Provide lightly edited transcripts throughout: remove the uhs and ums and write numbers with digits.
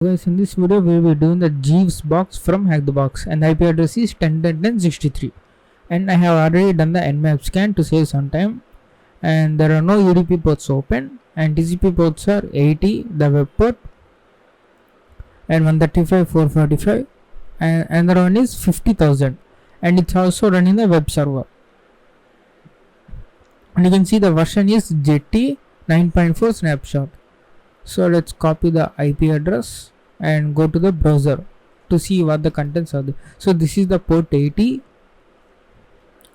Guys, in this video we will be doing the Jeeves box from Hack the Box, and the IP address is 10.10.63, and I have already done the nmap scan to save some time, and there are no UDP ports open, and TCP ports are 80, the web port, and 135, 445, and another one is 50,000, and it's also running the web server. And you can see the version is Jetty 9.4 snapshot. So let's copy the IP address and go to the browser to see what the contents are there. So this is the port 80.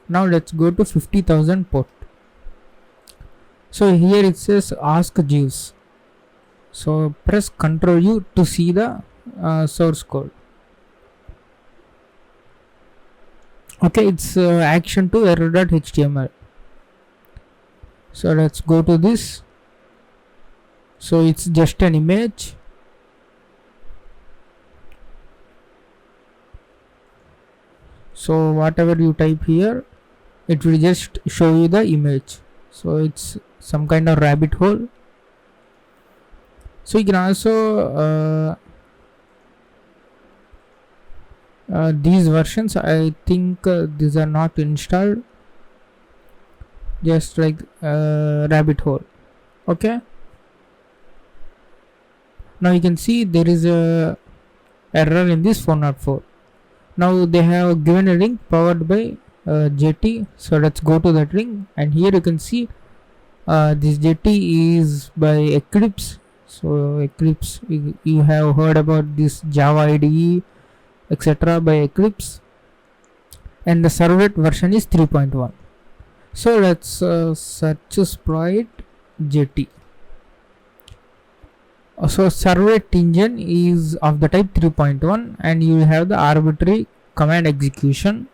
Now let's go to 50,000 port. So here it says ask Jeeves. So press Ctrl U to see the source code. Okay, it's action to error.html. So let's go to this. So it's just an image. So whatever you type here, it will just show you the image. So it's some kind of rabbit hole. So you can also these versions, I think these are not installed, just like rabbit hole. Okay, now you can see there is a error in this 404. Now they have given a link powered by Jetty. So let's go to that link, and here you can see this Jetty is by Eclipse. So Eclipse, you have heard about this Java IDE etc. by Eclipse, and the servlet version is 3.1. So let's search Sprite Jetty. So servlet engine is of the type 3.1, and you have the arbitrary command execution.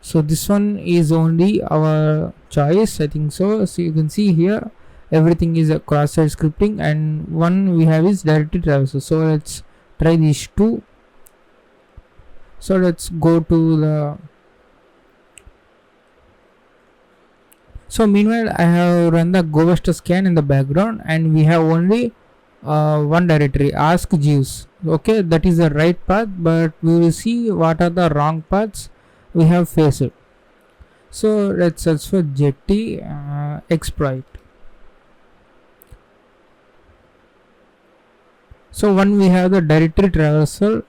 So this one is only our choice, I think so. So you can see here everything is a cross-site scripting, and one we have is directory traversal. So let's try these two. So let's go to the. So meanwhile I have run the GoBuster scan in the background, and we have only one directory, ask Jeeves. Okay, that is the right path, but we will see what are the wrong paths we have faced. So let's search for Jetty exploit. So when we have the directory traversal,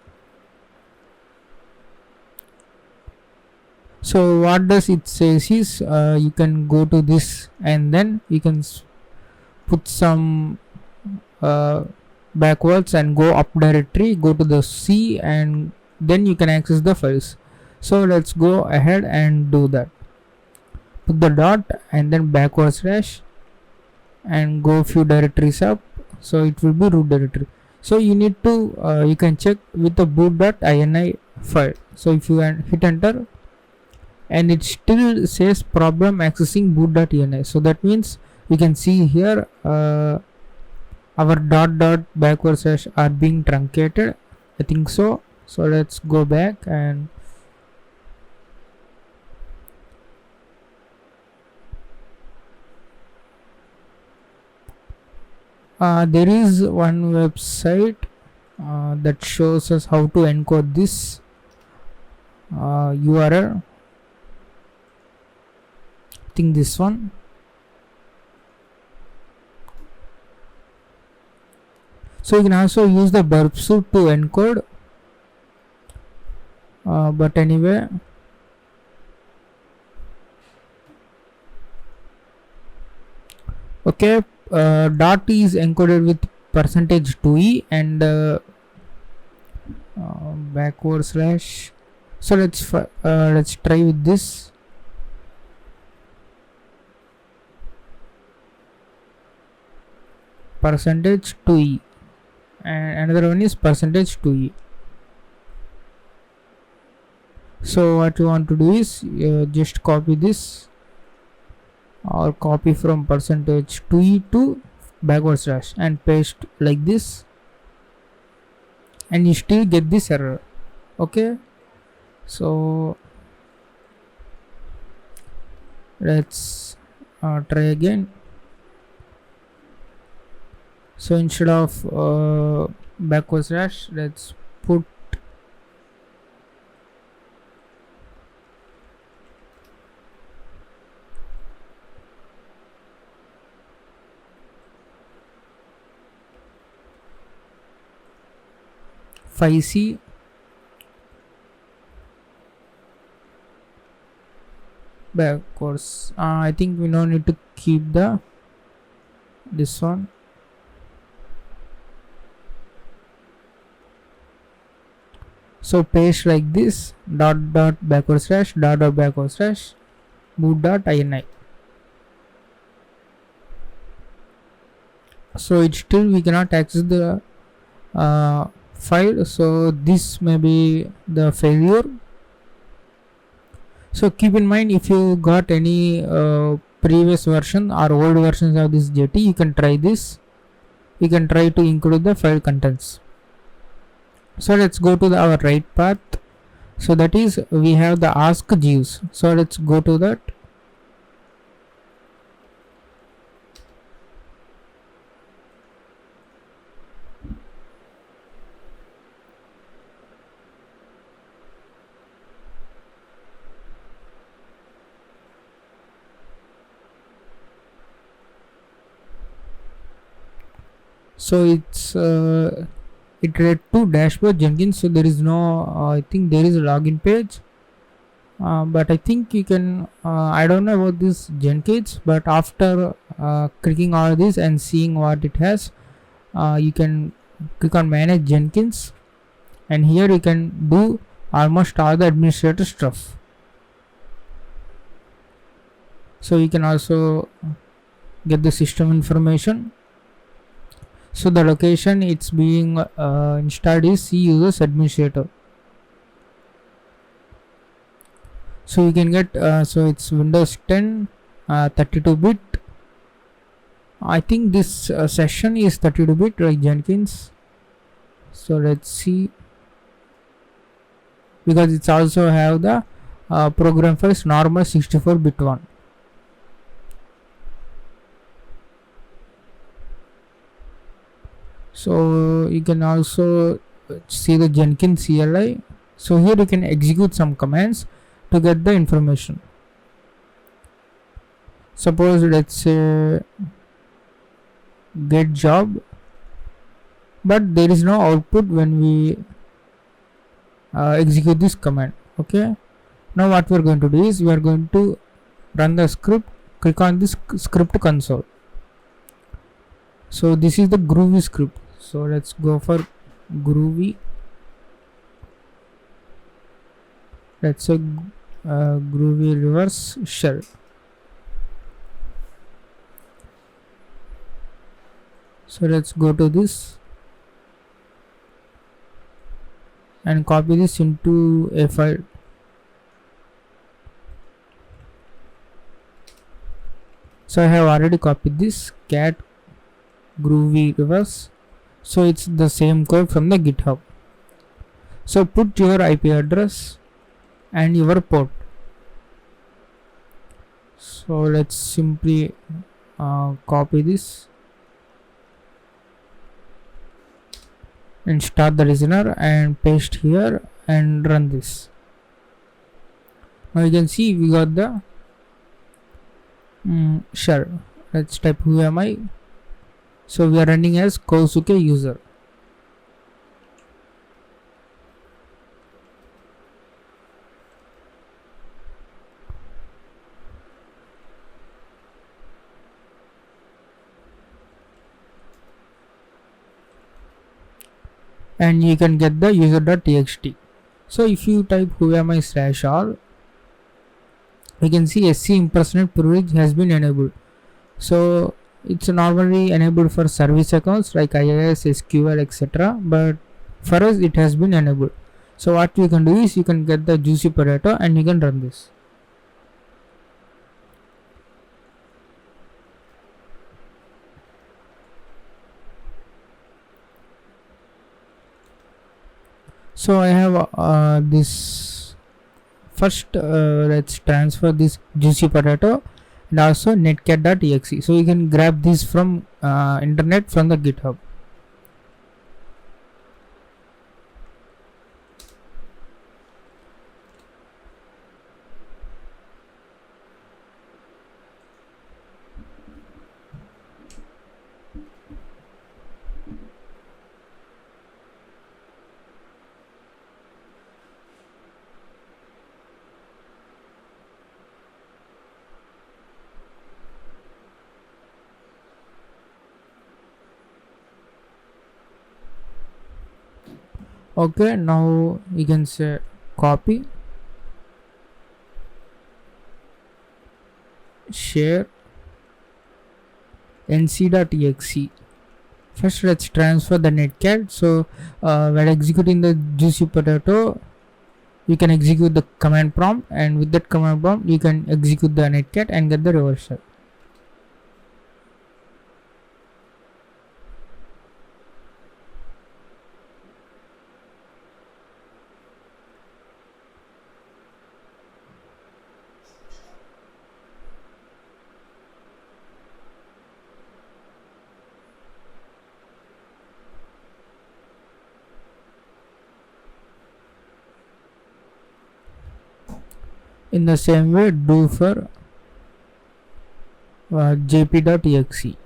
so what does it says is you can go to this, and then you can put some backwards and go up directory, go to the C, and then you can access the files. So let's go ahead and do that. Put the dot and then backward slash and go few directories up, so it will be root directory. So you need to you can check with the boot.ini file. So if you hit enter, and it still says problem accessing boot.ini, so that means you can see here our dot backward slash are being truncated, I think so. So let's go back, and there is one website that shows us how to encode this URL. I think this one. So you can also use the burp suite to encode, but anyway, okay, dot is encoded with %2e and backward slash. So let's try with this. %2e, and another one is %2e. So what you want to do is just copy this, or copy from %2e to backward slash and paste like this, and you still get this error. Okay, so let's try again. So instead of backward slash, let's put C backwards. I think we don't need to keep this one. So paste like this, dot dot backward slash, dot dot backward slash, boot dot ini. So it's still we cannot access the file, so this may be the failure. So keep in mind, if you got any previous version or old versions of this Jetty, you can try this. You can try to include the file contents. So let's go to our right path. So that is, we have the ask Jeeves. So let's go to that. So it's it led to dashboard Jenkins. So there is no I think there is a login page, but I think you can I don't know about this Jenkins, but after clicking all this and seeing what it has, you can click on manage Jenkins, and here you can do almost all the administrator stuff. So you can also get the system information. So the location it's being installed is C users administrator. So you can get so it's Windows 10 32-bit. I think this session is 32-bit like Jenkins. So let's see, because it's also have the program files normal 64-bit one. So you can also see the Jenkins CLI. So here you can execute some commands to get the information. Suppose let's say get job, but there is no output when we execute this command. Okay, now what we are going to do is we are going to run the script. Click on this script console. So this is the Groovy script. So let's go for Groovy. Let's say Groovy reverse shell. So let's go to this and copy this into a file. So I have already copied this cat Groovy reverse. So it's the same code from the GitHub. So put your IP address and your port. So let's simply copy this and start the listener and paste here and run this. Now you can see we got the shell. Let's type who am I. So we are running as Kousuke user. And you can get the user.txt. So if you type who am I /all, you can see SC impersonate privilege has been enabled. So it's normally enabled for service accounts like IIS, SQL, etc. But for us it has been enabled. So what you can do is you can get the juicy potato and you can run this. So I have this first let's transfer this juicy potato and also netcat.exe. So you can grab these from internet from the GitHub. Okay, now you can say copy, share, nc.exe. First, let's transfer the netcat. So while executing the juicy potato, you can execute the command prompt, and with that command prompt you can execute the netcat and get the reversal. In the same way, do for jp.exe.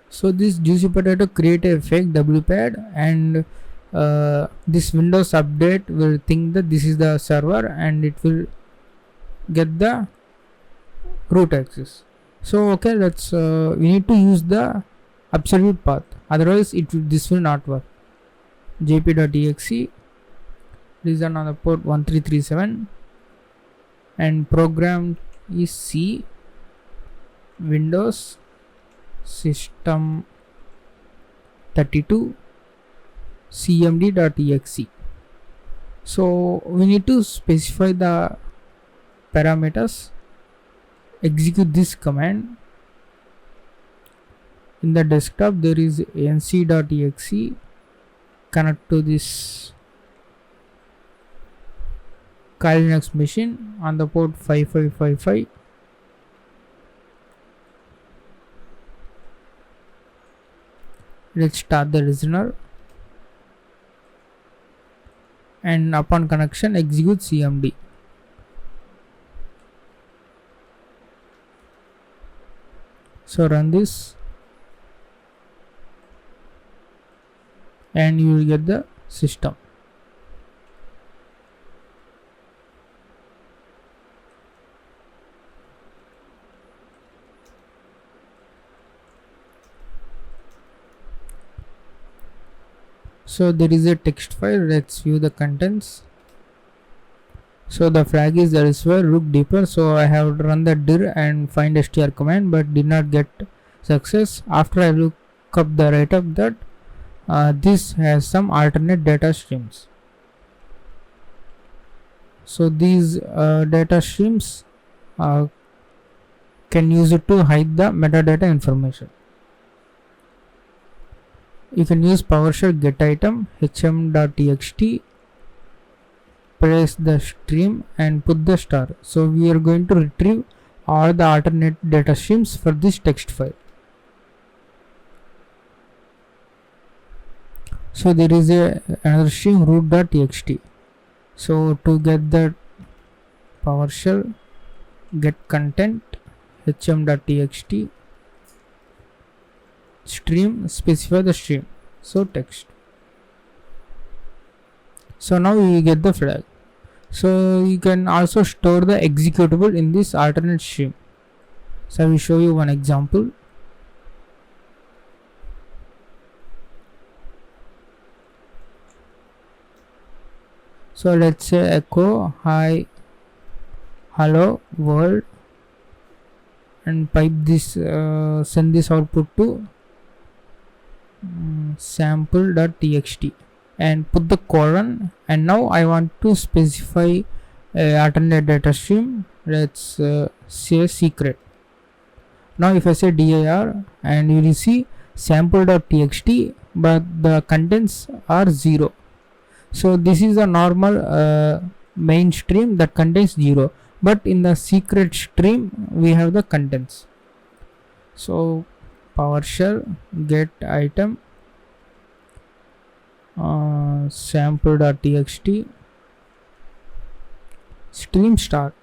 So this juicy potato create a fake wpad, and this Windows update will think that this is the server and it will get the root access. So okay, let's we need to use the absolute path, otherwise this will not work. jp.exe, listen on the port 1337, and program is C, Windows system 32 cmd.exe. So we need to specify the parameters. Execute this command. In the desktop there is nc.exe, connect to this Kali Linux machine on the port 5555. Let's start the listener, and upon connection execute cmd. So run this and you will get the system. So there is a text file. Let's view the contents. So the flag is elsewhere, look deeper. So I have run the dir and find str command but did not get success. After I look up the write up that this has some alternate data streams. So these data streams can use it to hide the metadata information. You can use PowerShell get item hm.txt, press the stream and put the star. So we are going to retrieve all the alternate data streams for this text file. So there is another stream root.txt. So to get the PowerShell get content hm.txt stream, specify the stream, so text. So now we get the flag. So you can also store the executable in this alternate stream. So I will show you one example. So let's say echo hi hello world and pipe this send this output to sample.txt and put the colon, and now I want to specify alternate data stream. Let's say secret. Now if I say dir, and you will see sample.txt, but the contents are 0. So this is a normal main stream that contains 0, but in the secret stream we have the contents. So PowerShell get item sample.txt stream start.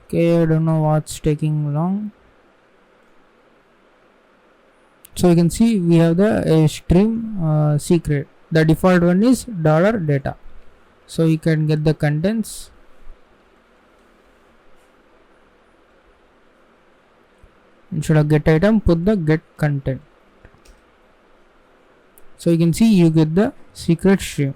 Okay, I don't know what's taking long. So you can see we have the stream secret. The default one is $data. So you can get the contents. Instead of get item, put the get content. So you can see you get the secret stream.